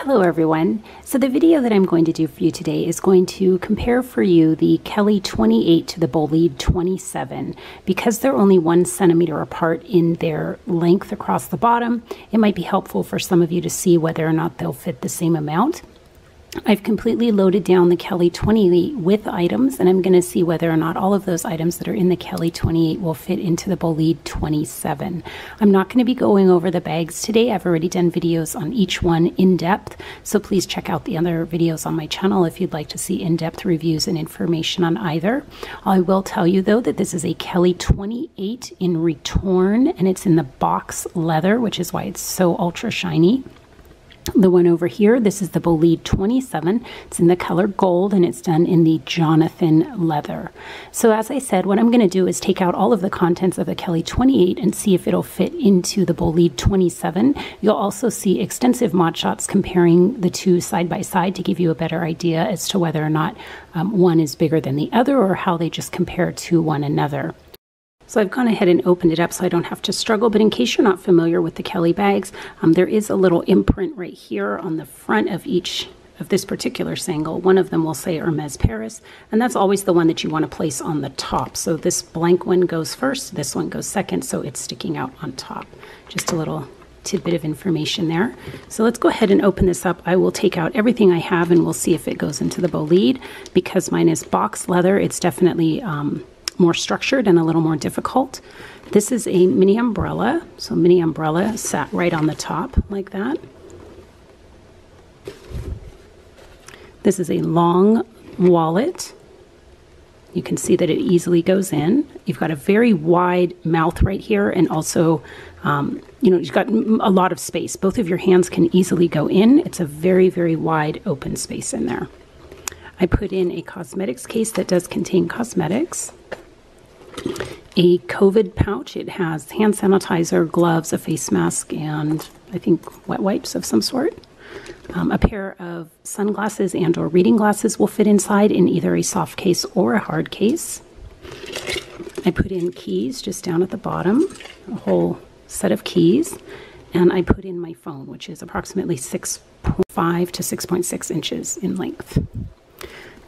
Hello everyone. So the video that I'm going to do for you today is going to compare for you the Kelly 28 to the Bolide 27. Because they're only 1 centimeter apart in their length across the bottom, it might be helpful for some of you to see whether or not they'll fit the same amount. I've completely loaded down the Kelly 28 with items, and I'm going to see whether or not all of those items that are in the Kelly 28 will fit into the Bolide 27. I'm not going to be going over the bags today. I've already done videos on each one in depth, so please check out the other videos on my channel if you'd like to see in-depth reviews and information on either. I will tell you though that this is a Kelly 28 in retorn, and it's in the box leather, which is why it's so ultra shiny. The one over here, this is the Bolide 27. It's in the color gold, and it's done in the Jonathan leather. So as I said, what I'm going to do is take out all of the contents of the Kelly 28 and see if it'll fit into the Bolide 27. You'll also see extensive mod shots comparing the two side by side to give you a better idea as to whether or not one is bigger than the other or how they just compare to one another. So I've gone ahead and opened it up so I don't have to struggle, but in case you're not familiar with the Kelly bags, there is a little imprint right here on the front of each of this particular single. One of them will say Hermes Paris, and that's always the one that you want to place on the top. So this blank one goes first, this one goes second, so it's sticking out on top. Just a little tidbit of information there. So let's go ahead and open this up. I will take out everything I have and we'll see if it goes into the Bolide. Because mine is box leather, it's definitely more structured and a little more difficult. This is a mini umbrella. So mini umbrella sat right on the top like that. This is a long wallet. You can see that it easily goes in. You've got a very wide mouth right here, and also you've got a lot of space. Both of your hands can easily go in. It's a very, very wide open space in there. I put in a cosmetics case that does contain cosmetics. A COVID pouch. It has hand sanitizer, gloves, a face mask, and I think wet wipes of some sort. A pair of sunglasses and or reading glasses will fit inside in either a soft case or a hard case. I put in keys just down at the bottom, a whole set of keys, and I put in my phone, which is approximately 6.5 to 6.6 inches in length.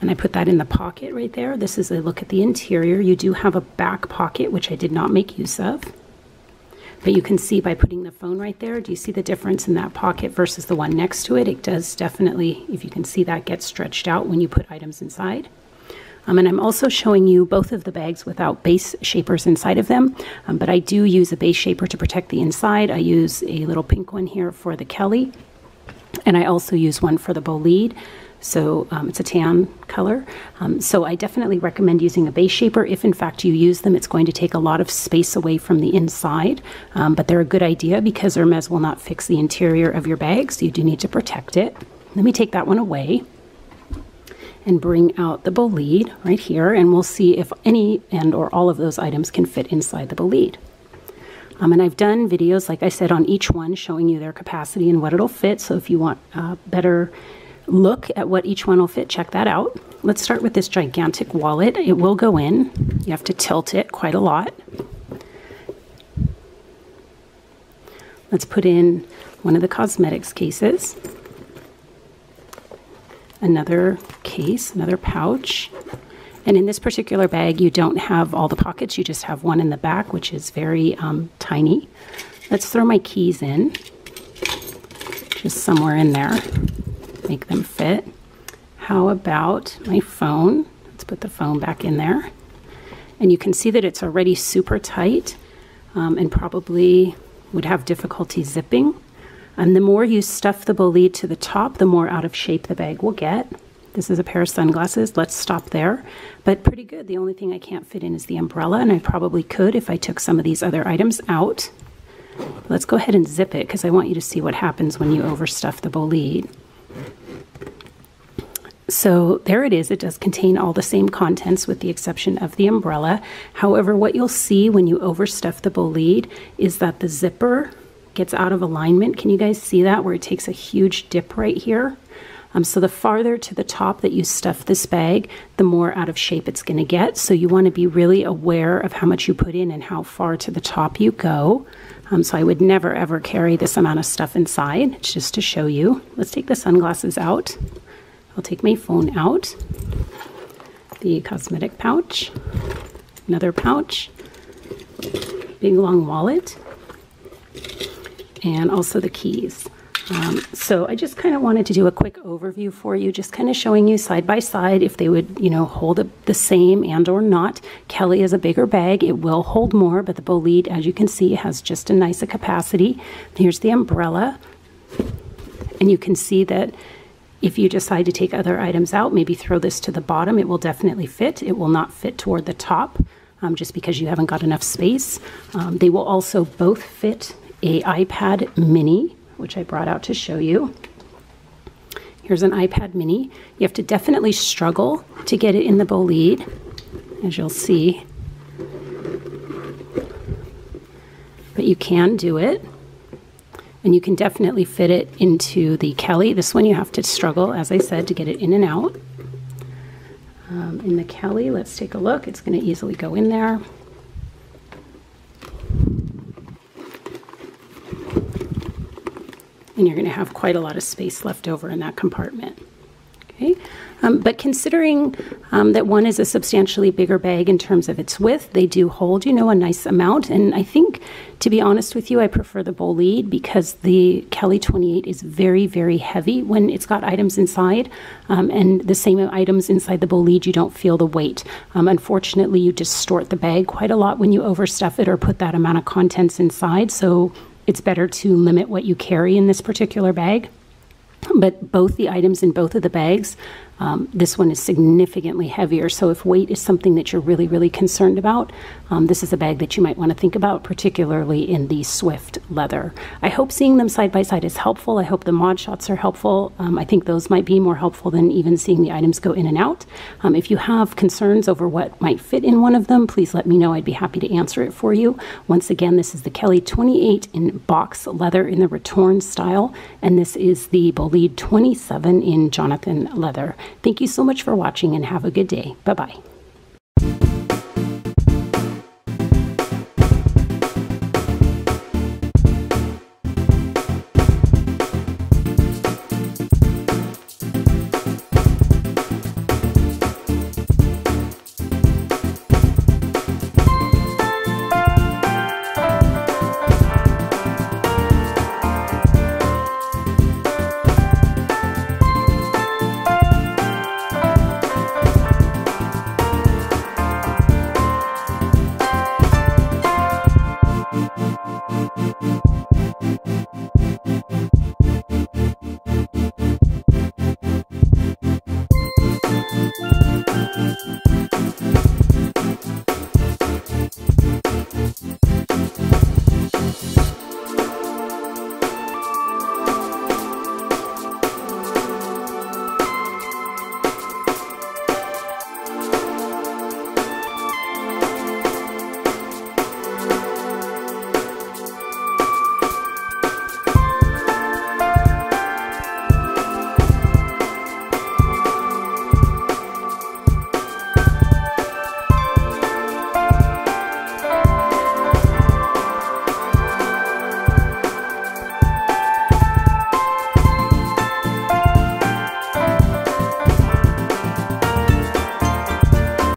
And I put that in the pocket right there. This is a look at the interior. You do have a back pocket, which I did not make use of. But you can see by putting the phone right there, do you see the difference in that pocket versus the one next to it? It does definitely, if you can see that, get stretched out when you put items inside. And I'm also showing you both of the bags without base shapers inside of them. But I do use a base shaper to protect the inside. I use a little pink one here for the Kelly. And I also use one for the Bolide. So it's a tan color. So I definitely recommend using a base shaper. If in fact you use them, it's going to take a lot of space away from the inside. But they're a good idea because Hermes will not fix the interior of your bag, so you do need to protect it. Let me take that one away and bring out the Bolide right here, and we'll see if any and or all of those items can fit inside the Bolide. And I've done videos, like I said, on each one showing you their capacity and what it'll fit. So if you want better look at what each one will fit, check that out. Let's start with this gigantic wallet. It will go in. You have to tilt it quite a lot. Let's put in one of the cosmetics cases. Another case, another pouch. And in this particular bag, you don't have all the pockets. You just have one in the back, which is very tiny. Let's throw my keys in, just somewhere in there. Make them fit. How about my phone? Let's put the phone back in there. And you can see that it's already super tight and probably would have difficulty zipping. And the more you stuff the Bolide to the top, the more out of shape the bag will get. This is a pair of sunglasses. Let's stop there. But pretty good. The only thing I can't fit in is the umbrella, and I probably could if I took some of these other items out. Let's go ahead and zip it because I want you to see what happens when you overstuff the Bolide. So there it is. It does contain all the same contents with the exception of the umbrella. However, what you'll see when you overstuff the Bolide is that the zipper gets out of alignment. Can you guys see that, where it takes a huge dip right here? So the farther to the top that you stuff this bag, the more out of shape it's going to get. So you want to be really aware of how much you put in and how far to the top you go. So I would never ever carry this amount of stuff inside. It's just to show you. Let's take the sunglasses out. I'll take my phone out. The cosmetic pouch. Another pouch. Big long wallet. And also the keys. So I just kind of wanted to do a quick overview for you, just kind of showing you side by side if they would, you know, hold the same and or not. Kelly is a bigger bag. It will hold more, but the Bolide, as you can see, has just a nicer capacity. Here's the umbrella. And you can see that if you decide to take other items out, maybe throw this to the bottom, it will definitely fit. It will not fit toward the top just because you haven't got enough space. They will also both fit a iPad mini, which I brought out to show you. Here's an iPad mini. You have to definitely struggle to get it in the Bolide, as you'll see. But you can do it. And you can definitely fit it into the Kelly. This one you have to struggle, as I said, to get it in and out. In the Kelly, let's take a look. It's going to easily go in there. And you're going to have quite a lot of space left over in that compartment. Okay, but considering that one is a substantially bigger bag in terms of its width, they do hold, you know, a nice amount. And I think, to be honest with you, I prefer the Bolide because the Kelly 28 is very, very heavy when it's got items inside. And the same items inside the Bolide, you don't feel the weight. Unfortunately, you distort the bag quite a lot when you overstuff it or put that amount of contents inside. So it's better to limit what you carry in this particular bag. But both the items in both of the bags, this one is significantly heavier. So if weight is something that you're really, really concerned about, this is a bag that you might want to think about, particularly in the Swift leather. I hope seeing them side by side is helpful. I hope the mod shots are helpful. I think those might be more helpful than even seeing the items go in and out. If you have concerns over what might fit in one of them, please let me know. I'd be happy to answer it for you. Once again, this is the Kelly 28 in box leather in the Retorn style, and this is the Bolide 27 in Jonathan leather. Thank you so much for watching and have a good day. Bye-bye.